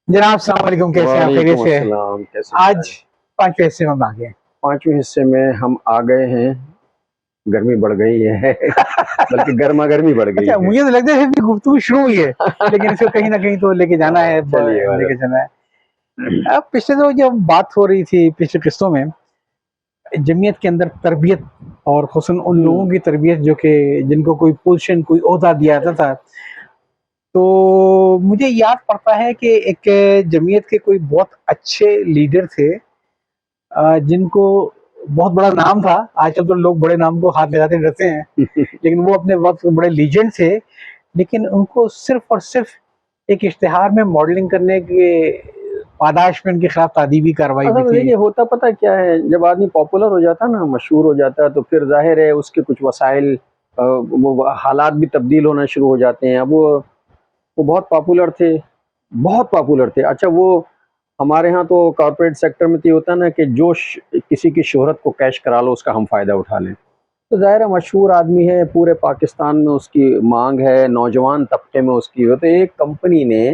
जनाब अस्सलाम वालेकुम, कैसे हैं आप? खैरियत वालेकुम से? अस्सलाम, कैसे आज मिजाज? पांचवें हिस्से में हम आ गए हैं। पांचवें हिस्से में हम आ गए हैं। गर्मी बढ़ गई है बल्कि गर्मा गर्मी बढ़ गई अच्छा, है। मुझे तो लगता है सिर्फ गुफ्तगू शुरू हुई है, लेकिन इसको कहीं ना कहीं तो लेके जाना है, चलिए लेके वाले। जाना है। अब पिछले तो जब बात हो रही थी पिछले किस्तों में, जमीयत के अंदर तरबियत और खुसूसन उन लोगों की तरबियत जो कि जिनको कोई पोजीशन कोई ओहदा दिया जाता था, तो मुझे याद पड़ता है कि एक जमीयत के कोई बहुत अच्छे लीडर थे, जिनको बहुत बड़ा नाम था। आजकल तो लोग बड़े नाम को हाथ लगाते रहते हैं, लेकिन वो अपने वक्त बड़े लीजेंड थे। लेकिन उनको सिर्फ और सिर्फ एक इश्तिहार में मॉडलिंग करने के पादाश में उनके खिलाफ तादीबी कार्रवाई असल भी में थी। देखिए, होता पता क्या है, जब आदमी पॉपुलर हो जाता है ना, मशहूर हो जाता है, तो फिर जाहिर है उसके कुछ वसाइल, वो हालात भी तब्दील होना शुरू हो जाते हैं। अब वो बहुत पॉपुलर थे, बहुत पॉपुलर थे। अच्छा, वो हमारे यहाँ तो कॉर्पोरेट सेक्टर में तो ये होता है ना कि किसी की शोहरत को कैश करा लो, उसका हम फ़ायदा उठा लें। तो ज़ाहिर है मशहूर आदमी है, पूरे पाकिस्तान में उसकी मांग है, नौजवान तबके में उसकी हो। तो एक कंपनी ने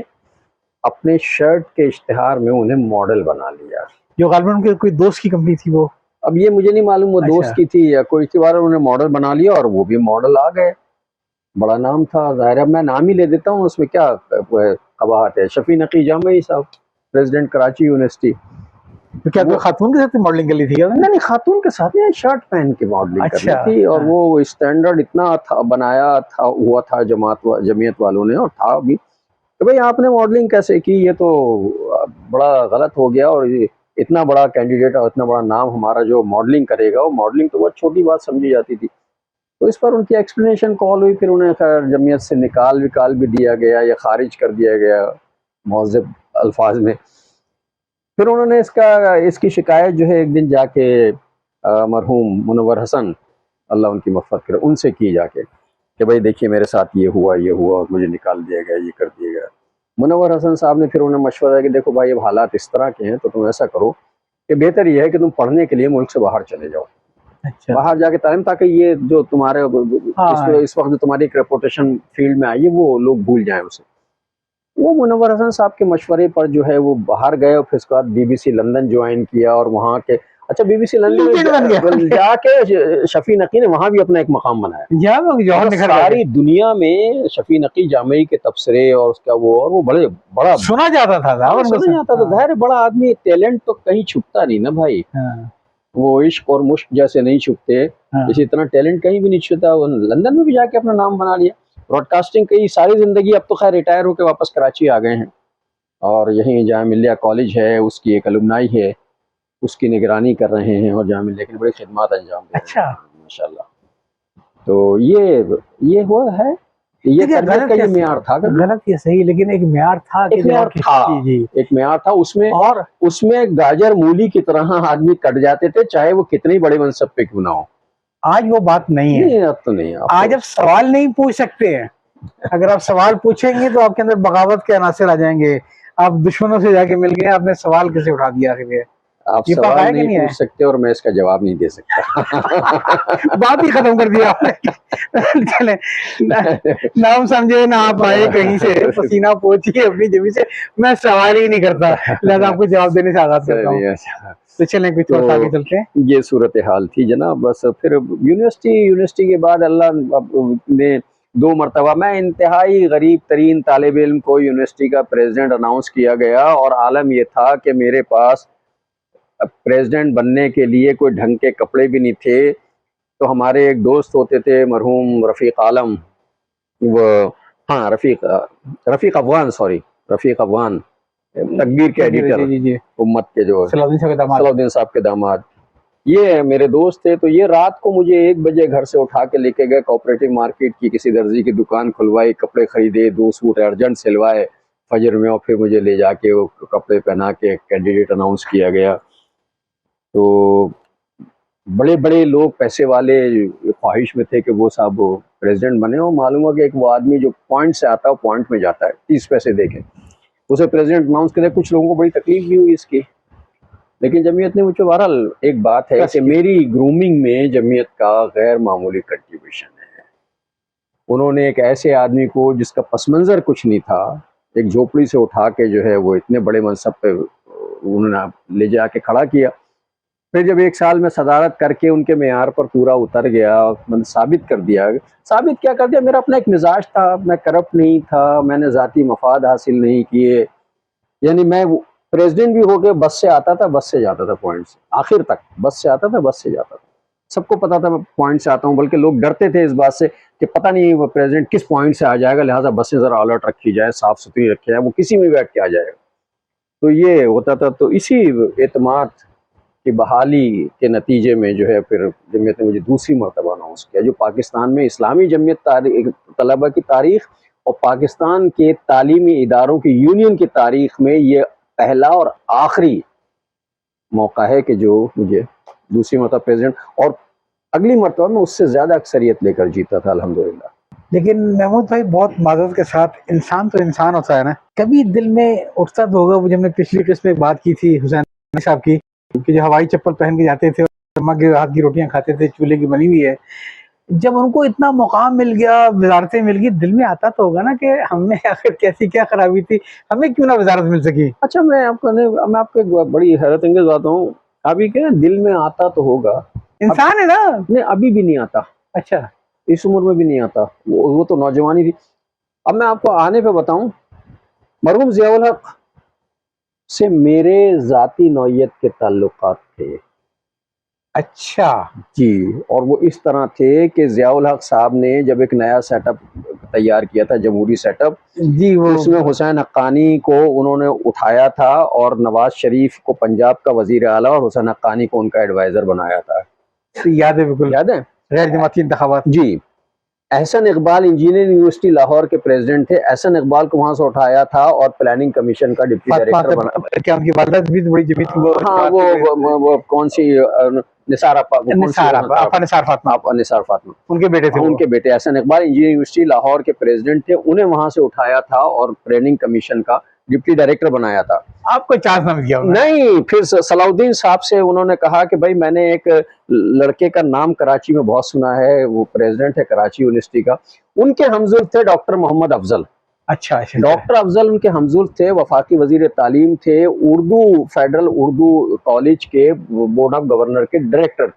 अपने शर्ट के इश्तिहार में उन्हें मॉडल बना लिया। जो गालिबन उनके कोई दोस्त की कंपनी थी वो। अब ये मुझे नहीं मालूम वो अच्छा। दोस्त की थी या कोई थी, बार उन्हें मॉडल बना लिया और वो भी मॉडल आ गए। बड़ा नाम था, ज़ाहिर है। अब मैं नाम ही ले देता हूँ, उसमें क्या कबाहत है। शफी नकी जामई साहब, प्रेसिडेंट कराची यूनिवर्सिटी। तो क्या कोई वो खातून के साथ मॉडलिंग कर ली थी क्या उन्होंने? नहीं नहीं, खातून के साथ नहीं, शर्ट पहन के मॉडलिंग करनी अच्छा। थी। और हाँ। वो स्टैंडर्ड इतना था, बनाया था, हुआ था जमीयत वालों ने, और था भी कि भाई आपने मॉडलिंग कैसे की, ये तो बड़ा गलत हो गया। और ये इतना बड़ा कैंडिडेट और इतना बड़ा नाम हमारा जो मॉडलिंग करेगा, वो मॉडलिंग तो बहुत छोटी बात समझी जाती थी। तो इस पर उनकी एक्सप्लेनेशन कॉल हुई, फिर उन्हें खैर जमीयत से निकाल भी दिया गया या खारिज कर दिया गया मौज़ब अल्फाज में। फिर उन्होंने इसकी शिकायत जो है एक दिन जाके मरहूम मुनव्वर हसन, अल्लाह उनकी मग़फ़िरत करे, उनसे की जाके कि भाई देखिए मेरे साथ ये हुआ और मुझे निकाल दिया गया, ये कर दिया गया। मुनव्वर हसन साहब ने फिर उन्हें मशवरा दिया कि देखो भाई, अब हालात इस तरह के हैं, तो तुम ऐसा करो कि बेहतर ये है कि तुम पढ़ने के लिए मुल्क से बाहर चले जाओ, अच्छा। बाहर जाके तालीम, ताकि ये जो तुम्हारे हाँ। इस वक्त जो तुम्हारी एक रेपुटेशन फील्ड में आई है, वो लोग भूल जाएं उसे। वो मुनव्वर हसन साहब के मशवरे पर जो है वो बाहर गए, और फिर उसके बाद बीबीसी लंदन ज्वाइन किया, और वहाँ के, अच्छा, बीबीसी लंदन में लीजेंड बन गया। जाके शफी नकी ने वहाँ भी अपना एक मकाम बनाया। यहाँ लोग जौहर मतलब निखर गए थे। सारी दुनिया में शफी नकी जामई के तबसरे और उसका वो, और वो बड़ा सुना जाता था हाँ, उनको सुना जाता था। हाँ। ज़ाहिर है बड़ा आदमी, टैलेंट तो कहीं छुपता नहीं ना भाई। हाँ। वो इश्क और मुश्क जैसे नहीं छुपते, हाँ। इसी तरह टैलेंट कहीं भी नहीं छुपता। वो लंदन में भी जाके अपना नाम बना लिया, ब्रॉडकास्टिंग की सारी ज़िंदगी। अब तो खैर रिटायर होकर वापस कराची आ गए हैं, और यहीं जामिया मिलिया कॉलेज है, उसकी एक अलुमनाई है, उसकी निगरानी कर रहे हैं, और जामिया मिलिया की बड़ी खिदमत अंजाम दे रहे अच्छा। हैं माशाल्लाह। तो ये हुआ है, ये देखिए, तरबियत का ये मेयार था कभी। गलत या सही, लेकिन एक म्यार था कि एक जब मेयार आपकी था, जी जी। एक मेयार था उसमें। और उसमें गाजर मूली की तरह आदमी कट जाते थे, चाहे वो कितने ही बड़े मनसब पे क्यों ना हो। आज वो बात नहीं है। नहीं, अब तो नहीं, अब आज तो आप सवाल नहीं पूछ सकते हैं। अगर आप सवाल पूछेंगे तो आपके अंदर बगावत के अनासर आ जाएंगे। आप दुश्मनों से जाके मिल गए, आपने सवाल कैसे उठा दिया आखिर? आप ये पका सवाल है कि नहीं नहीं पूछ है? सकते और मैं इसका जवाब नहीं दे सकता बात ही खत्म कर दिया आपने। चले ना हम समझे ना आप आए कहीं से पसीना पोछिए अपनी जमीन से। मैं सवाल ही नहीं करता, लिहाजा आपको जवाब देने से आगाज करता हूँ। चलिए, अच्छा। तो चलें कुछ थोड़ा सा आगे तो चलते हैं। ये सूरत हाल थी जनाब। बस फिर यूनिवर्सिटी के बाद अल्लाह ने 2 मरतबा, मैं इंतहाई गरीब तरीन तालिब इल्म को यूनिवर्सिटी का प्रेसिडेंट अनाउंस किया गया, और आलम यह था कि मेरे पास प्रेसिडेंट बनने के लिए कोई ढंग के कपड़े भी नहीं थे। तो हमारे एक दोस्त होते थे मरहूम रफ़ीक आलम, वो, हाँ, रफ़ीक अफ़गान, सॉरी, रफ़ीक अफ़गान, तकबीर के जी एडिटर, जी जी। उम्मत के जो सलाउद्दीन साहब के दामाद। सलाउद्दीन साहब के दामाद, ये मेरे दोस्त थे। तो ये रात को मुझे 1 बजे घर से उठा के लेके गए कोऑपरेटिव मार्केट की किसी दर्जी की दुकान खुलवाई, कपड़े खरीदे, 2 सूट अर्जेंट सिलवाए फजर में, और फिर मुझे ले जाके वो कपड़े पहना के कैंडिडेट अनाउंस किया गया। तो बड़े बड़े लोग, पैसे वाले, ख्वाहिश में थे कि वो साहब वो प्रेसिडेंट बने। और मालूम हो कि एक वो आदमी जो पॉइंट से आता है, पॉइंट में जाता है, 30 पैसे देके उसे प्रेसिडेंट अनाउंस करे। कुछ लोगों को बड़ी तकलीफ भी हुई इसकी, लेकिन जमीयत ने मुझे, बहरहाल एक बात है कि मेरी ग्रूमिंग में जमीयत का गैर मामूली कंट्रीब्यूशन है। उन्होंने एक ऐसे आदमी को जिसका पस मंज़र कुछ नहीं था, एक झोपड़ी से उठा के जो है वो इतने बड़े मनसब पे उन्होंने ले जाके खड़ा किया। फिर जब 1 साल में सदारत करके उनके मेयार पर पूरा उतर गया, मैंने साबित कर दिया। साबित क्या कर दिया, मेरा अपना एक मिजाज था, मैं करप्ट नहीं था, मैंने ज़ाती मफाद हासिल नहीं किए। यानी मैं प्रेसिडेंट भी होके बस से आता था, बस से जाता था, पॉइंट से आखिर तक बस से आता था, बस से जाता था। सबको पता था मैं पॉइंट से आता हूँ, बल्कि लोग डरते थे इस बात से कि पता नहीं वो प्रेसिडेंट किस पॉइंट से आ जाएगा, लिहाजा बसें ज़रा अलर्ट रखी जाए, साफ सुथरी रखी जाए, वो किसी में बैठ के आ जाएगा। तो ये होता था। तो इसी एतमाद की बहाली के नतीजे में जो है फिर जमीयत ने मुझे दूसरी मरतबा अनाउंस किया, जो पाकिस्तान में इस्लामी जमीयत तलबा की तारीख और पाकिस्तान के तालीमी इदारों की यूनियन की तारीख में ये पहला और आखिरी मौका है कि जो मुझे दूसरी मरतबा प्रेसिडेंट, और अगली मरतबा में उससे ज़्यादा अक्सरियत लेकर जीता था अल्हम्दुलिल्लाह। लेकिन महमूद भाई, बहुत माजरत के साथ, इंसान तो इंसान होता है ना, कभी दिल में उठता तो होगा। वो जब हमने पिछली किस्त में बात की थी हुसैन साहब की, कि जो हवाई चप्पल पहन के जाते थे और अम्मा के हाथ की रोटियां खाते थे, चूल्हे की बनी हुई है, जब उनको इतना मुकाम मिल गया, वजारतें मिल गई, दिल में आता तो होगा ना कि हमें आखिर कैसी क्या खराबी थी, हमें क्यों ना वजारत मिल सकी। अच्छा, मैं आपको एक बड़ी हैरत अंगेज बात हूँ, अभी क्या दिल में आता तो होगा, इंसान है ना। नहीं अभी भी नहीं आता, अच्छा, इस उम्र में भी नहीं आता, वो तो नौजवानी थी। अब मैं आपको आने पे बताऊं, मरहूम ज़ियाउल हक से मेरे ज़ाती नौयत के ताल्लुकात थे। अच्छा जी, और वो इस तरह थे कि ज़ियाउल हक साहब ने जब एक नया सेटअप तैयार किया था, जमहूरी सेटअप, जी, वो उसमें हुसैन हक्कानी को उन्होंने उठाया था और नवाज शरीफ को पंजाब का वजीर आला और हुसैन हक्कानी को उनका एडवाइजर बनाया था। याद है, बिल्कुल याद है? गैर जमाती इंतखाबात। जी। एहसन इकबाल इंजीनियरिंग यूनिवर्सिटी लाहौर के प्रेसिडेंट थे। एहसन इकबाल को वहां से उठाया था और प्लानिंग कमीशन का डिप्टी डायरेक्टर बना। क्या उनकी वालदा भी बड़ी जमीन थी वो? हाँ, वो कौन सी निसार आपा, वो कौन सी निसार फातिमा, आप निसार फातिमा, उनके बेटे थे। उनके बेटे एहसन इकबाल इंजीनियरिंग यूनिवर्सिटी लाहौर के प्रेसिडेंट थे। उन्हें वहां से उठाया था और प्लानिंग कमीशन का डिप्टी डायरेक्टर बनाया था। आपको चांस ना दिया नहीं, फिर सलाउद्दीन साहब से उन्होंने कहा कि भाई मैंने एक लड़के का नाम कराची में बहुत सुना है, वो प्रेसिडेंट है कराची यूनिवर्सिटी का। उनके हमजुल थे डॉक्टर मोहम्मद अफजल। अच्छा, डॉक्टर अफजल उनके हमजुल थे, वफाकी वजीर तालीम थे, उर्दू फेडरल उर्दू कॉलेज के बोर्ड ऑफ गवर्नर के डायरेक्टर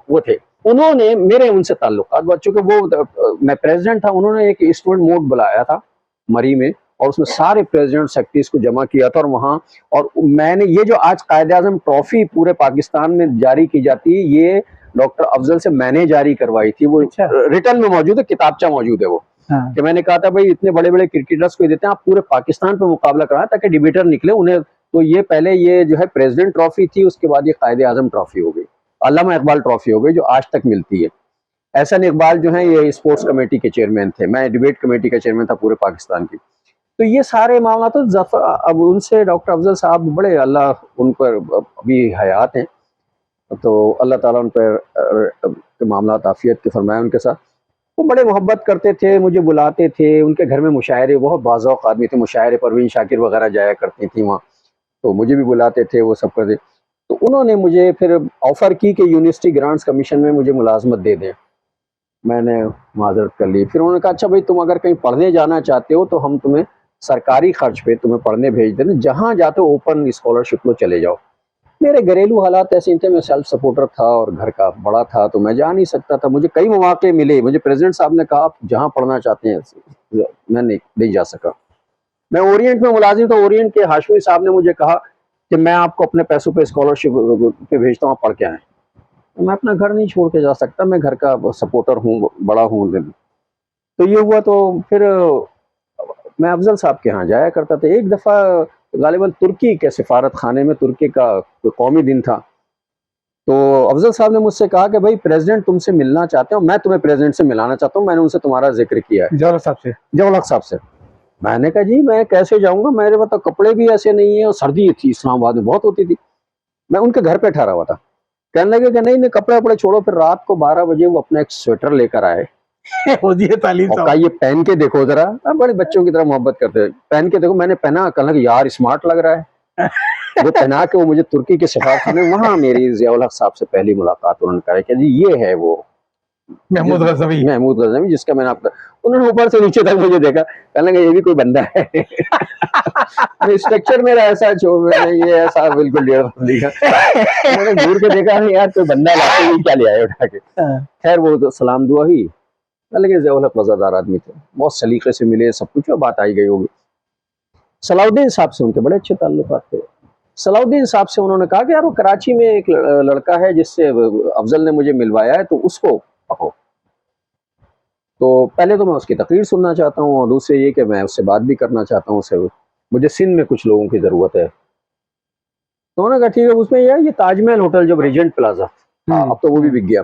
वो थे। उन्होंने मेरे उनसे ताल्लुकात, चूंकि वो मैं प्रेसिडेंट था, उन्होंने एक स्टूडेंट मोड बुलाया था मरी में, और उसमें सारे प्रेसिडेंट सेक्रेटरीज को जमा किया था। और वहाँ, और मैंने ये जो आज कायद-ए-आज़म ट्रॉफी पूरे पाकिस्तान में जारी की जाती है, ये डॉक्टर अफजल से मैंने जारी करवाई थी। वो रिटर्न में मौजूद है, किताबचा मौजूद है वो। कि मैंने कहा था भाई इतने बड़े बड़े क्रिकेटर्स को देते हैं, आप पूरे पाकिस्तान पे मुकाबला कराएं ताकि डिबेटर निकले उन्हें। तो ये पहले ये जो है प्रेसिडेंट ट्रॉफी थी, उसके बाद ये कायद-ए-आज़म ट्रॉफी हो गई, अल्लामा इकबाल ट्रॉफी हो गई, जो आज तक मिलती है। एहसन इकबाल जो है ये स्पोर्ट्स कमेटी के चेयरमैन थे, मैं डिबेट कमेटी का चेयरमैन था पूरे पाकिस्तान की। तो ये सारे मामला तो अब उनसे डॉक्टर अफजल साहब बड़े, अल्लाह उन पर अभी हयात हैं, तो अल्लाह ताला उन पर मामला आफियत के फरमाए उनके साथ। वो बड़े मोहब्बत करते थे, मुझे बुलाते थे, उनके घर में मुशायरे, बहुत बाज़ौक़ आदमी थे, मुशायरे परवीन शाकिर वगैरह जाया करती थी वहाँ, तो मुझे भी बुलाते थे, वो सब करते। तो उन्होंने मुझे फिर ऑफ़र की कि यूनिवर्सिटी ग्रांट्स कमीशन में मुझे मुलाजमत दे दें। मैंने माजरत कर ली। फिर उन्होंने कहा अच्छा भाई तुम अगर कहीं पढ़ने जाना चाहते हो तो हम तुम्हें सरकारी खर्च पे तुम्हें पढ़ने भेज दें, जहाँ जाते हो ओपन स्कॉलरशिप लो, चले जाओ। मेरे घरेलू हालात ऐसे थे, मैं सेल्फ सपोर्टर था और घर का बड़ा था, तो मैं जा नहीं सकता था। मुझे कई मौके मिले, मुझे प्रेसिडेंट साहब ने कहा आप जहाँ पढ़ना चाहते हैं, मैं नहीं जा सका। मैं ओरिएंट में मुलाजिम था, ओरिएंट के हाशमी साहब ने मुझे कहा कि मैं आपको अपने पैसों पे स्कॉलरशिप पे भेजता हूँ, आप पढ़ के आएँ। मैं अपना घर नहीं छोड़ के जा सकता, मैं घर का सपोर्टर हूँ, बड़ा हूँ। तो ये हुआ, तो फिर मैं अफजल साहब के यहाँ जाया करता था। एक दफ़ा गालिबन तुर्की के सिफारत खाने में, तुर्की का कौमी दिन था, तो अफजल साहब ने मुझसे कहा कि भाई प्रेसिडेंट तुमसे मिलना चाहते हो, मैं तुम्हें प्रेसिडेंट से मिलाना चाहता हूँ, मैंने उनसे तुम्हारा जिक्र किया है। ज़ियाउल साहब से? ज़ियाउल हक साहब से। मैंने कहा जी मैं कैसे जाऊँगा, मेरे पास तो कपड़े भी ऐसे नहीं है, और सर्दी थी इस्लामाबाद में बहुत होती थी। मैं उनके घर पे ठहरा हुआ था। कहने लगे कि नहीं नहीं कपड़े वपड़े छोड़ो। फिर रात को 12 बजे वो अपना एक स्वेटर लेकर आए तालीम और कहा ये पहन के देखो जरा। बड़े बच्चों की तरह मोहब्बत करते हैं, पहन के देखो। मैंने पहना, कहने लगे यार स्मार्ट लग रहा है। वो पहना के वो मुझे तुर्की के सफारतखाने, वहाँ मेरी ज़ियाउल हक साहब से पहली मुलाकात उन्होंने कहा कि जी ये है वो महमूद गजनवी। महमूद गजनवी, जिसका मैंने आपका, उन्होंने ऊपर से नीचे तक मुझे देखा, कहने लगे ये भी कोई बंदा है। स्ट्रक्चर मेरा ऐसा मैंने ये ऐसा बिल्कुल 1.5 फुट का, मैंने घूर के देखा यार कोई बंदा लाके ये क्या ले आए उठा के। खैर वो तो सलाम दुआ ही, लगे ज़िया-उल हक वज़ादार आदमी थे, बहुत सलीके से मिले, सब कुछ बात आई गई होगी। सलाउद्दीन साहब से उनके बड़े अच्छे ताल्लुकात थे। सलाउद्दीन साहब से उन्होंने कहा कि यार वो कराची में एक लड़का है जिससे अफजल ने मुझे मिलवाया है, तो उसको पकड़ो। तो पहले तो मैं उसकी तकरीर सुनना चाहता हूँ, और दूसरे ये कि मैं उससे बात भी करना चाहता हूँ, उससे मुझे सिंध में कुछ लोगों की ज़रूरत है। तो उन्होंने कहा ठीक है। उसमें ये ताजमहल होटल जब रीजेंट प्लाजा, अब तो वो भी बिक गया।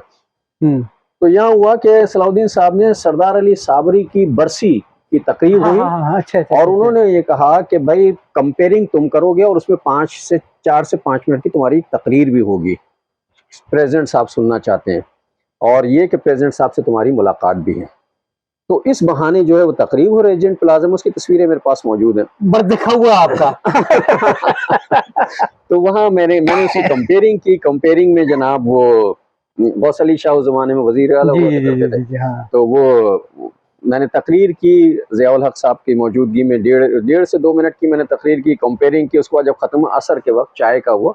तो यहाँ हुआ कि सलाउद्दीन साहब ने सरदार अली साबरी की बरसी की तकरीर हुई, अच्छा, और उन्होंने ये कहा कि भाई कंपेयरिंग तुम करोगे और उसमें 4 से 5 मिनट की तुम्हारी तकरीर भी होगी, प्रेसिडेंट साहब सुनना चाहते हैं, और ये कि प्रेसिडेंट साहब से तुम्हारी मुलाकात भी है। तो इस बहाने जो है वो तकरीब हो रीजेंट प्लाजा में, उसकी तस्वीरें मेरे पास मौजूद हैं। बस दिखा हुआ आपका। तो वहाँ मैंने उसकी कंपेयरिंग की। कंपेयरिंग में जनाब वो गौस अली शाह उस जमाने में वजीर आला हुआ करते थे, तो वो मैंने तकरीर की ज़िया-उल हक साहब की मौजूदगी में, 1.5 से 2 मिनट की मैंने तकरीर की, कंपेयरिंग की। उसके बाद जब ख़त्म असर के वक्त चाय का हुआ,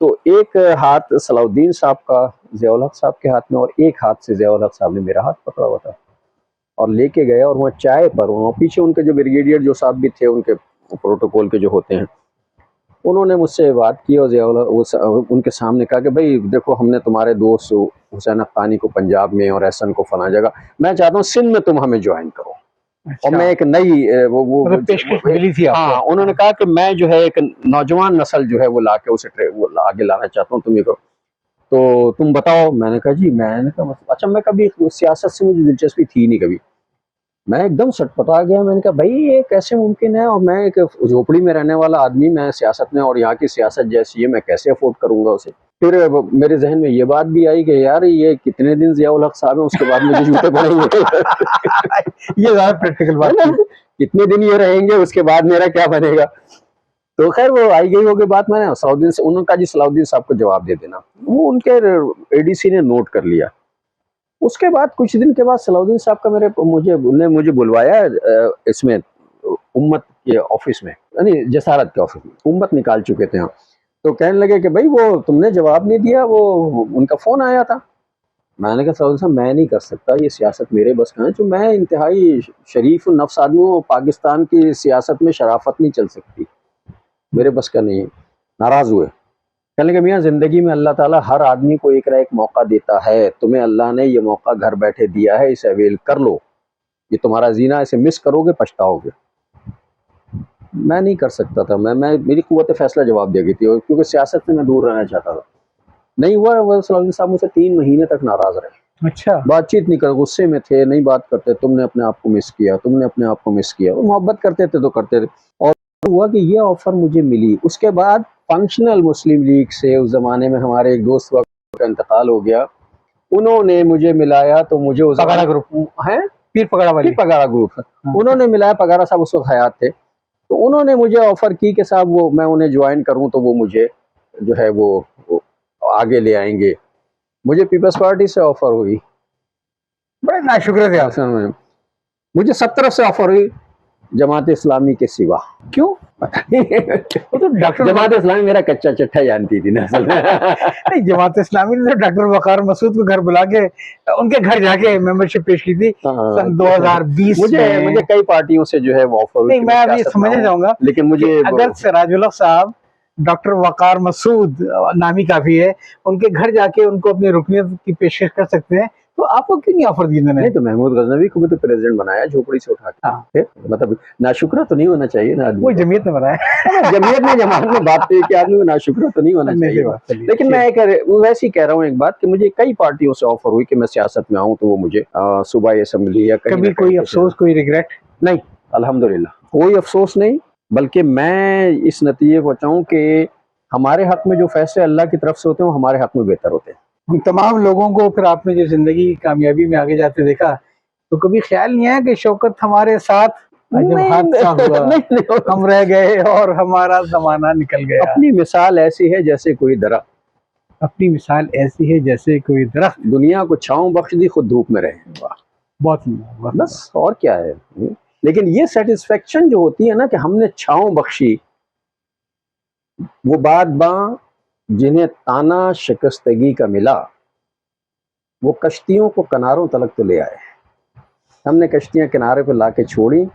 तो एक हाथ सलाउद्दीन साहब का ज़िया-उल हक साहब के हाथ में, और एक हाथ से ज़िया-उल हक साहब ने मेरा हाथ पकड़ा हुआ था और लेके गए, और वहाँ चाय पर, वहाँ पीछे उनके जो ब्रिगेडियर जो साहब भी थे, उनके प्रोटोकॉल के जो होते हैं, उन्होंने मुझसे बात की और ज़िया-उल उनके सामने कहा कि भाई देखो, हमने तुम्हारे दोस्त हुसैन अख्तानी को पंजाब में और एहसन को फला जगह, मैं चाहता हूँ सिंध में तुम हमें ज्वाइन करो। अच्छा। और मैं एक नई वो पेशकश मिली थी आपको? हाँ, उन्होंने कहा कि मैं जो है एक नौजवान नस्ल जो है वो ला के उसे वो आगे लाना चाहता हूँ, तुम ये करो, तो तुम बताओ। मैंने कहा जी, मैंने कहा अच्छा, मैं कभी सियासत से मुझे दिलचस्पी थी नहीं कभी, मैं एकदम सटपटा गया। मैंने कहा भाई ये कैसे मुमकिन है, और मैं एक झोपड़ी में रहने वाला आदमी, मैं सियासत में, और यहाँ की सियासत जैसी है, मैं कैसे अफोर्ड करूंगा उसे। फिर मेरे जहन में ये बात भी आई कि यार ये कितने दिन ज़िया-उल हक साहब है, उसके बाद मुझे जूते पड़ेंगे। ये ज़्यादा प्रैक्टिकल बात है, कितने दिन ये रहेंगे, उसके बाद मेरा क्या बनेगा। तो खैर वो आई गई होगी बात। मैंने सलाउद्दीन से उन्होंने कहा जी सलाउद्दीन साहब को जवाब दे देना, वो उनके एडीसी ने नोट कर लिया। उसके बाद कुछ दिन के बाद सलाउद्दीन साहब का मुझे बुलवाया इसमें उम्मत के ऑफिस में, यानी जसारत के ऑफिस में, उम्मत निकाल चुके थे हम। तो कहने लगे कि भाई वो तुमने जवाब नहीं दिया, वो उनका फोन आया था। मैंने कहा सलाउद्दीन साहब मैं नहीं कर सकता, ये सियासत मेरे बस का है, जो मैं इंतहाई शरीफ नफ्स आदमी हूँ, पाकिस्तान की सियासत में शराफत नहीं चल सकती, मेरे बस का नहीं है। नाराज हुए, कहने लगे मियाँ ज़िंदगी में अल्लाह ताला हर आदमी को एक ना एक मौका देता है, तुम्हें अल्लाह ने ये मौका घर बैठे दिया है, इसे अवेल कर लो, ये तुम्हारा जीना, इसे मिस करोगे पछताओगे। मैं नहीं कर सकता था, मेरी कुव्वत फैसला जवाब दे गई थी, क्योंकि सियासत से मैं दूर रहना चाहता था। नहीं हुआ। वो सलाउद्दीन साहब मुझसे 3 महीने तक नाराज रहे। अच्छा। बातचीत नहीं कर, गुस्से में थे, नहीं बात करते, तुमने अपने आप को मिस किया, तुमने अपने आप को मिस किया। वो मोहब्बत करते थे तो करते थे। और हुआ कि ये ऑफर मुझे मिली। उसके बाद फंक्शनल मुस्लिम लीग से उस जमाने में हमारे एक दोस्त का इंतकाल हो गया, उन्होंने मुझे मिलाया, तो मुझे उस पगाड़ा ग्रुप है, पीर पगाड़ा ग्रुप, उन्होंने मिलाया। पगाड़ा साहब उस वक्त हयात थे, तो उन्होंने मुझे ऑफर की कि साहब वो मैं उन्हें ज्वाइन करूं, तो वो मुझे जो है वो आगे ले आएंगे। मुझे पीपल्स पार्टी से ऑफर हुई, बड़े नाशुक्र थे आप। मुझे सब तरफ से ऑफर हुई, जमात इस्लामी के सिवा। क्यों? वो तो जमात इस्लामी मेरा कच्चा चिट्ठा जानती थी ना। नहीं, जमात इस्लामी ने तो डॉक्टर वकार मसूद को घर बुला के उनके घर जाके मेंबरशिप पेश की थी सन 2020 में। मुझे कई पार्टियों से जो है वो ऑफर हुई। नहीं, मैं अभी समझना चाहूंगा, लेकिन मुझे अगर सिराजुल हक साहब डॉक्टर वकार मसूद नामी काफी है, उनके घर जाके उनको अपनी रुकनीत की पेशकश कर सकते हैं, तो आपको क्यों नहीं ऑफर दी मैंने? नहीं, तो महमूद गजनवी को भी तो प्रेसिडेंट बनाया झोपड़ी से उठा के। मतलब नाशुक्रा तो नहीं होना चाहिए ना, वो जमीयत ने बनाया। जमीयत ने जमात में बात की कि आदमी को नाशुक्रा तो नहीं होना चाहिए। लेकिन मैं वैसे ही कह रहा हूँ एक बात कि मुझे कई पार्टियों से ऑफर हुई कि मैं सियासत में आऊँ, तो वो मुझे सूबाई असेंबली या कभी कोई अफसोस, कोई रिग्रेट? नहीं, अल्हम्दुलिल्लाह कोई अफसोस नहीं। बल्कि मैं इस नतीजे को पहुंचाऊं कि हमारे हक में जो फैसले अल्लाह की तरफ से होते हैं वो हमारे हक में बेहतर होते हैं। हम तमाम लोगों को फिर आपने जो जिंदगी की कामयाबी में आगे जाते देखा, तो कभी ख्याल नहीं आया कि शौकत हमारे साथ जब हादसा हुआ हम रह गए और हमारा जमाना निकल गया? अपनी मिसाल ऐसी है जैसे कोई दरख्त, अपनी मिसाल ऐसी है जैसे कोई दरख्त। दुनिया को छांव बख्श दी, खुद धूप में रहे। बहुत बहुत बस और क्या है। लेकिन ये सेटिस्फेक्शन जो होती है ना कि हमने छांव बख्शी, वो बात जिन्हें ताना शिकस्तगी का मिला, वो कश्तियों को किनारों तलक तो ले आए। हमने कश्तियां किनारे पर लाके छोड़ी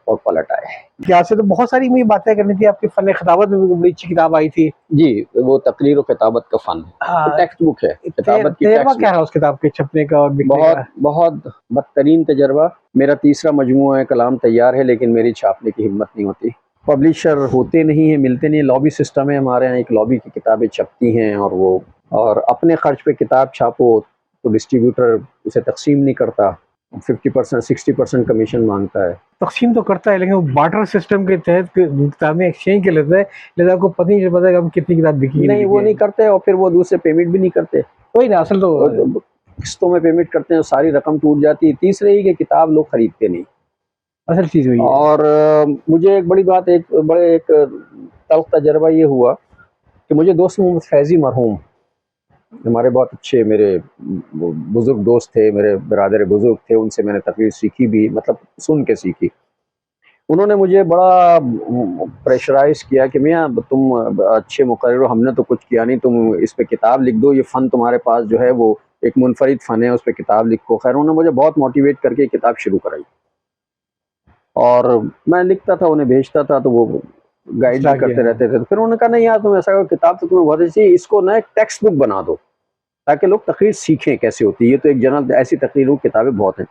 और पलट आए। यहाँ से तो बहुत सारी मुझे बातें करनी थी। आपकी फन खिताबत में भी बड़ी अच्छी किताब आई थी। जी, वो तकरीर और खिताबत का फन है, हाँ, टेक्स्ट बुक है, खिताबत की तजर्बा टेक्स्ट क्या है उस किताब के छपने का और बिकने बहुत का? बहुत बदतरीन तजर्बा। मेरा तीसरा मजमूआ है कलाम तैयार है, लेकिन मेरी छापने की हिम्मत नहीं होती। पब्लिशर होते नहीं हैं, मिलते नहीं। लॉबी सिस्टम है हमारे यहाँ, एक लॉबी की किताबें छपती हैं और अपने खर्च पे किताब छापो तो डिस्ट्रीब्यूटर उसे तकसीम नहीं करता, 50% 60% कमीशन मांगता है। तकसीम तो करता है, लेकिन वो बार्टर सिस्टम के तहत किताबें एक्सचेंज कर लेता है, लिहाजा आपको पता ही नहीं पता कि हम कितनी किताब बिकी नहीं, वो नहीं करते और फिर वो दूसरे पेमेंट भी नहीं करते। वही ना, असल तो किस्तों में पेमेंट करते हैं, सारी रकम टूट जाती है। तीसरे ही कि किताब लोग खरीदते नहीं। असल चीज़ वही है। और मुझे एक बड़ी बात, एक तल्ख तजर्बा ये हुआ कि मुझे दोस्त मोहम्मद फैज़ी मरहूम, हमारे बहुत अच्छे मेरे बुज़ुर्ग दोस्त थे, मेरे बिरादर बुज़ुर्ग थे, उनसे मैंने तकरीर सीखी भी, मतलब सुन के सीखी। उन्होंने मुझे बड़ा प्रेशराइज़ किया कि मियाँ तुम अच्छे मुक़र्रिर हो, हमने तो कुछ किया नहीं, तुम इस पे किताब लिख दो, ये फ़न तुम्हारे पास जो है वो एक मुनफरिद फ़न है, उस पे किताब लिखो। खैर उन्होंने मुझे बहुत मोटिवेट करके किताब शुरू कराई और मैं लिखता था, उन्हें भेजता था, तो वो गाइड भी करते रहते थे। तो फिर उन्होंने कहा नहीं यार, तुम ऐसा करो, किताब तो तुम्हें बहुत अच्छी, इसको ना एक टेक्स्ट बुक बना दो ताकि लोग तकरीर सीखें कैसे होती है। ये तो एक जनरल ऐसी तकरीरों की किताबें बहुत हैं।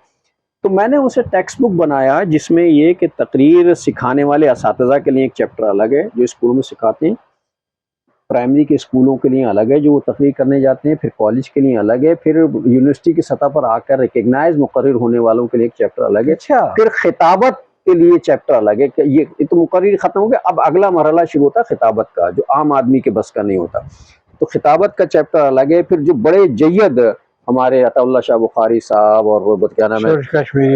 तो मैंने उसे टेक्स्ट बुक बनाया जिसमें ये कि तकरीर सिखाने वाले असातिज़ा के लिए एक चैप्टर अलग है जो स्कूलों में सिखाते हैं, प्राइमरी के स्कूलों के लिए अलग है जो वो तकरीर करने जाते हैं, फिर कॉलेज के लिए अलग है, फिर यूनिवर्सिटी की सतह पर आकर रिकग्नाइज मुकर्रिर होने वालों के लिए एक चैप्टर अलग है। अच्छा, फिर खिताबत के लिए चैप्टर अलग है कि ये तो मुकर्रिर खत्म हो गया, अब अगला मरहला शुरू होता है खिताबत का, जो आम आदमी के बस का नहीं होता। तो खिताबत का चैप्टर अलग है। फिर जो बड़े जय्यद हमारे अताउल्लाह शाह बुखारी साहब और वो क्या नाम है,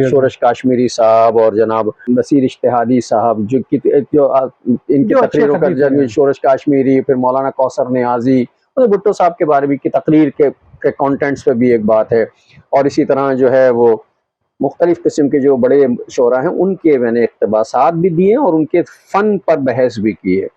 शोरश काश्मीरी साहब और जनाब नसीर इश्तिहादी साहब, जो इनकी तकरीरों का जब शोरश काश्मीरी, फिर मौलाना कौसर नियाजी, भुट्टो साहब के बारे में की तकरीर के कंटेंट्स पे भी एक बात है। और इसी तरह जो है वो मुख्तलिफ किस्म के जो बड़े शोरा हैं उनके मैंने इक़्तिबासात भी दिए और उनके फ़न पर बहस भी की है।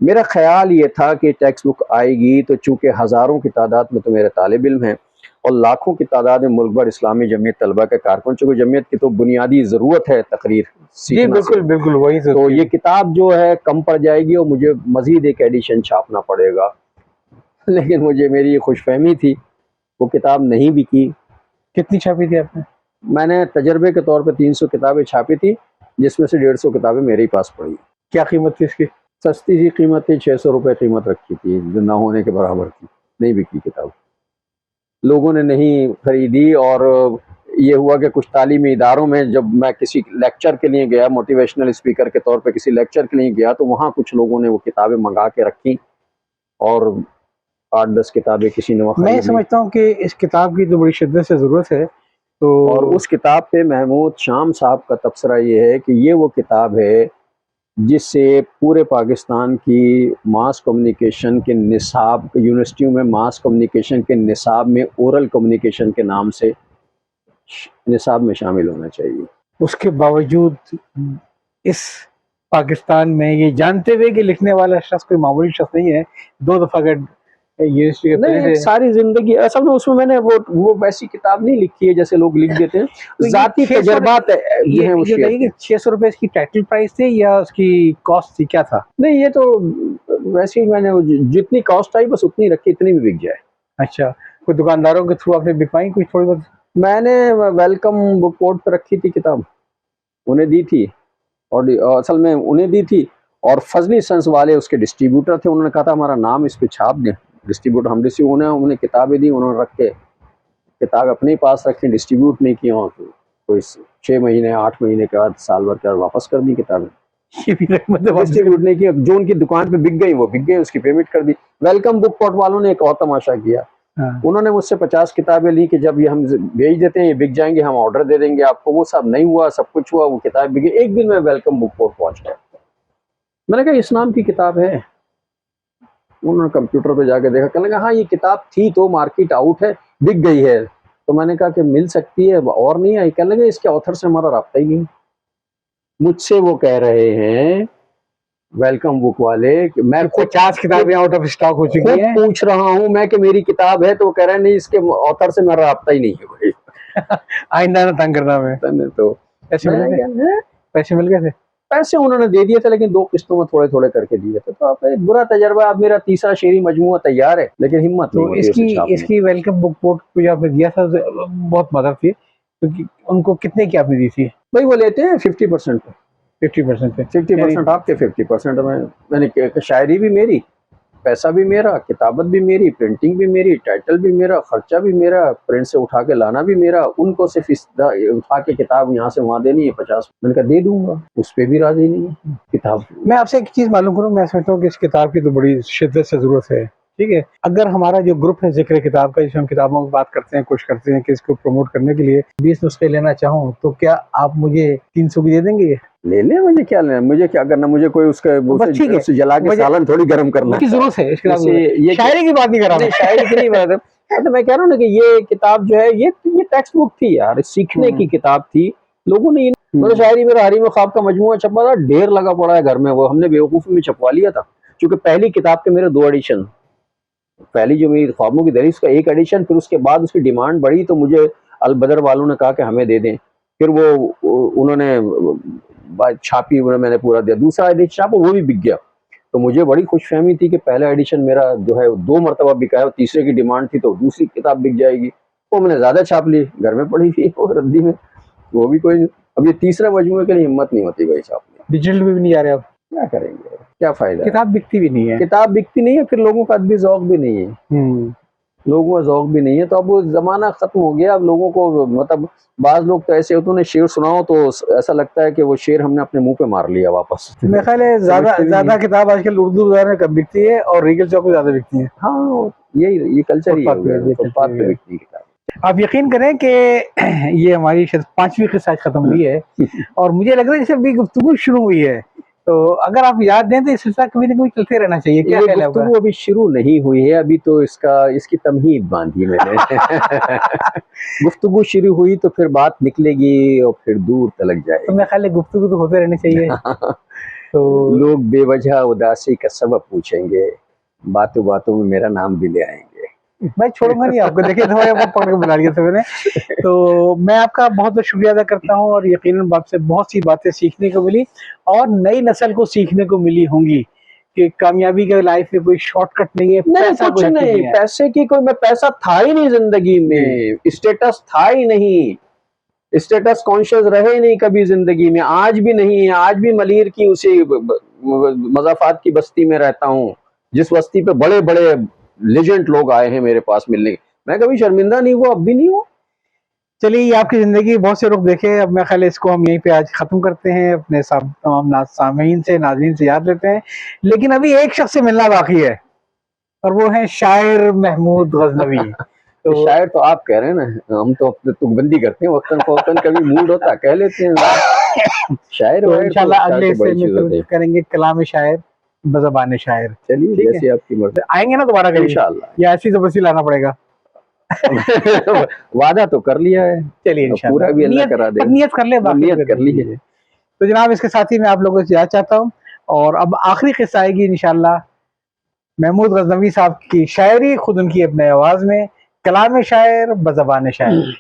मेरा ख्याल ये था कि टेक्स्ट बुक आएगी तो चूँकि हज़ारों की तादाद में तो मेरे तालिब इल्म हैं और लाखों की तादाद में मुल्क भर इस्लामी जमीयत तलबा के कारकुन, चूँकि जमीयत की तो बुनियादी ज़रूरत है तकरीर सीखना। बिल्कुल बिल्कुल वही तो ये किताब जो है कम पड़ जाएगी और मुझे मज़ीद एक एडिशन छापना पड़ेगा। लेकिन मुझे मेरी ये खुशफहमी थी, वो किताब नहीं बिकी। कितनी छापी थी आपने? मैंने तजर्बे के तौर पे 300 किताबें छापी थी, जिसमें से 150 किताबें मेरे ही पास पड़ी। क्या कीमत थी इसकी? सस्ती सी कीमत थी, 600 रुपये कीमत रखी थी, जो ना होने के बराबर थी। नहीं बिकी किताब, लोगों ने नहीं खरीदी। और ये हुआ कि कुछ तालीमी इदारों में जब मैं किसी लेक्चर के लिए गया, मोटिवेशनल स्पीकर के तौर पे किसी लेक्चर के लिए गया, तो वहाँ कुछ लोगों ने वो किताबें मंगा के रखी और 8-10 किताबें किसी ने मैं समझता हूँ कि इस किताब की तो बड़ी शिद्दत से ज़रूरत है। तो और उस किताब पे महमूद शाम साहब का तबसरा ये है कि ये वो किताब है जिससे पूरे पाकिस्तान की मास कम्युनिकेशन के निसाब, यूनिवर्सिटियों में मास कम्युनिकेशन के निसाब में ओरल कम्युनिकेशन के नाम से निसाब में शामिल होना चाहिए। उसके बावजूद इस पाकिस्तान में ये जानते हुए कि लिखने वाला शख्स कोई मामूली शख्स नहीं है, 2 दफ़ा अगर यूनिवर्सिटी नहीं, सारी जिंदगी असल में उसमें मैंने वो वैसी किताब नहीं लिखी है जैसे लोग लिख देते हैं। तो जाती तजर्बात जो है वो शेयर किए। 600 रुपए इसकी टाइटल प्राइस थी या उसकी कॉस्ट थी, क्या था? नहीं, ये तो वैसे ही मैंने जितनी कॉस्ट आई बस उतनी रखी, इतनी भी बिक जाए। अच्छा, कोई दुकानदारों के थ्रू आपने बिकवाई कुछ थोड़ी बहुत? मैंने वेलकम बुक कोर्ट पे रखी थी किताब, उन्हें दी थी और असल में उन्हें दी थी और फजली सन्स वाले उसके डिस्ट्रीब्यूटर थे, उन्होंने कहा था हमारा नाम इस पे छाप दें। डिस्ट्रीब्यूटर हम उन्हें किताबें दी, उन्होंने रख के किताब अपने पास रखी, डिस्ट्रीब्यूट नहीं किया। कोई 6 महीने 8 महीने के बाद, साल भर के बाद वापस कर दी किताबें। डिस्ट्रीब्यूट नहीं किया, जो उनकी दुकान पे बिक गई वो बिक गई, उसकी पेमेंट कर दी। वेलकम बुक कोर्ट वालों ने एक और तमाशा किया। उन्होंने मुझसे 50 किताबें ली कि जब ये हम भेज देते हैं ये बिक जाएंगे, हम ऑर्डर दे देंगे आपको। वो सब नहीं हुआ, सब कुछ हुआ, वो किताब बिक गई। एक दिन में वेलकम बुक कोर्ट पहुंच गया। मैंने कहा इस नाम की किताब है, उन्होंने कंप्यूटर पे जाके देखा, कहने लगा हाँ ये किताब थी तो मार्केट आउट है, बिक गई है। तो मैंने कहा कि मिल सकती है और नहीं आई। कहने लगे इसके ऑथर से हमारा राब्ता ही नहीं। मुझसे वो कह रहे हैं वेलकम बुक वाले कि मैं 50 किताबें आउट ऑफ स्टॉक हो चुकी खुद हैं। पूछ रहा हूँ मैं कि मेरी किताब है, तो वो कह रहे हैं नहीं इसके ऑथर से मेरा राब्ता ही नहीं है भाई। आइंदा ना तंग करना मैं। तो पैसे मिल मैं गए थे? क्या है? पैसे मिल गए थे? पैसे उन्होंने दे दिए थे, लेकिन 2 किस्तों में थोड़े थोड़े करके दिए थे। तो आप एक बुरा तजर्बा। अब मेरा तीसरा शेरी मजमुआ तैयार है, लेकिन हिम्मत नहीं तो होती उसे छापने की। इसकी वेलकम बुक कोट को जो आपने दिया था बहुत मदद थी, क्योंकि उनको कितने की आपने दी थी? भाई वो लेते हैं 50% पे। 50% पे? 50% आपके, 50% में। मैंने शायरी भी मेरी, पैसा भी मेरा, किताबत भी मेरी, प्रिंटिंग भी मेरी, टाइटल भी मेरा, खर्चा भी मेरा, प्रिंट से उठा के लाना भी मेरा। उनको सिर्फ उठा के किताब यहाँ से वहाँ देनी है 50। मैंने कहा दे दूंगा, उस पर भी राजी नहीं है किताब। मैं आपसे एक चीज मालूम करूं, मैं समझता हूँ कि इस किताब की तो बड़ी शिद्दत से जरूरत है, ठीक है। अगर हमारा जो ग्रुप है जिक्र किताब का, जिसमें हम किताबों की बात करते हैं, कोशिश करते हैं कि इसको प्रमोट करने के लिए 20 नुस्खे लेना चाहूँ, तो क्या आप मुझे 300 की दे देंगे? ले ले, मुझे क्या लेना, मुझे क्या करना, मुझे कोई बस ठीक है, उसे जला के सालन थोड़ी गर्म करना की जरूरत है इस किताब जैसे की। ये शायरी की बात नहीं कर रहा नहीं, मैं। शायरी की नहीं बात है। तो मैं कह रहा हूँ ना कि ये किताब जो है ये टेक्स्ट बुक थी यार, सीखने की किताब थी। लोगों ने मतलब शायरी मेरा हरी में ख्वाब का मजमुआ छपा था, ढेर लगा पड़ा है घर में। वो हमने बेवकूफी में छपवा लिया था, क्योंकि पहली किताब के मेरे 2 एडिशन। पहली जो मेरी ख्वाबों की दरी उसका 1 एडिशन, फिर उसके बाद उसकी डिमांड बढ़ी तो मुझे अलबदर वालों ने कहा कि हमें दे दें। फिर वो उन्होंने छापी, उन्हें मैंने पूरा दिया। दूसरा एडिशन छापा, वो भी बिक गया। तो मुझे बड़ी खुशफहमी थी कि पहला एडिशन मेरा जो है 2 मरतबा बिका है, और तीसरे की डिमांड थी तो दूसरी किताब बिक जाएगी। वो मैंने ज्यादा छाप ली, घर में पड़ी थी वो रद्दी में, वो भी कोई नहीं। अब ये तीसरा मजमूए के लिए हिम्मत नहीं होती भाई छापने। डिजिटल में भी नहीं आ रहे आप? क्या करेंगे, क्या फायदा है? किताब बिकती भी नहीं है। किताब बिकती नहीं है, फिर लोगों का अदबी ज़ौक़ भी नहीं है। लोगों का ज़ौक़ भी नहीं है, तो अब वो जमाना खत्म हो गया। अब लोगों को मतलब बाज लोग तो ऐसे होते हैं, उन्हें शेर सुनाओ तो ऐसा लगता है कि वो शेर हमने अपने मुंह पे मार लिया वापस। मेरा ख्याल है ज्यादा किताब आजकल उर्दू बाजार में कम बिकती है और रीगल चौक में ज्यादा बिकती है। हाँ, ये कल्चर ही हो गया, फुटपाथ पे बिकती है किताब। आप यकीन करें कि ये हमारी 5वीं किस्त खत्म हुई है और मुझे लग रहा है जैसे अभी गुफ्तगू शुरू हुई है। तो अगर आप याद दें तो इस सिलसिला कभी ना कभी चलते रहना चाहिए। क्या ख्याल है आपका? गुफ्तगू अभी शुरू नहीं हुई है, अभी तो इसकी तमहीद बांधी मैंने। गुफ्तगू शुरू हुई तो फिर बात निकलेगी और फिर दूर तलक जाएगी। तो मेरा ख्याल है गुफ्तगू तो होते रहने चाहिए। तो लोग बेवजह उदासी का सबब पूछेंगे, बातों बातों में मेरा नाम भी ले आएंगे। मैं छोड़ूंगा नहीं आपको, देखिए आपको पकड़ के बुला लिया था मैंने। तो मैं आपका बहुत बहुत शुक्रिया अदा करता हूँ, और यकीनन आपसे बहुत सी बातें सीखने को मिली और नई नस्ल को सीखने को मिली होंगी कि कामयाबी का लाइफ में कोई शॉर्टकट नहीं है। नहीं, कुछ नहीं, पैसे की कोई, मैं पैसा था ही नहीं जिंदगी में, स्टेटस था ही नहीं, स्टेटस कॉन्शियस रहे नहीं कभी जिंदगी में, आज भी नहीं है। आज भी मलीर की उसी मज़ाफात की बस्ती में रहता हूँ, जिस बस्ती पे बड़े बड़े लेजेंड लोग आए हैं मेरे पास मिलने। मैं कभी शर्मिंदा नहीं हुआ, अब भी नहीं हूँ। चलिए, ये आपकी जिंदगी बहुत से रुख देखे। अब मैं ख्याल इसको हम यहीं पे आज खत्म करते हैं, अपने तमाम सामीन से, नाज़रीन से याद लेते हैं। लेकिन अभी एक शख्स से मिलना बाकी है और वो है शायर महमूद गजनवी। तो शायर तो आप कह रहे हैं ना, हम तो तुकबंदी करते हैं, वक्तन फौक्तन कभी मूड होता कह लेते हैं। शायर तो इंशाल्लाह अगले हिस्से में करेंगे कलाम शायर बज़बान शायर। चलिए, जैसे आपकी मर्ज़ी। आएंगे ना दोबारा कभी इंशाल्लाह, या ऐसी जबरदस्ती लाना पड़ेगा? वादा तो कर लिया है, चलिए इंशाल्लाह पूरा भी अल्लाह करा दे। नियत कर ले, नियत कर ली है। तो जनाब, इसके साथ ही मैं आप लोगों से याद चाहता हूँ, और अब आखिरी किस्सा आएगी इंशाल्लाह महमूद गजनवी साहब की शायरी, खुद उनकी अपने आवाज में, कलाम शायर बज़बान शायर।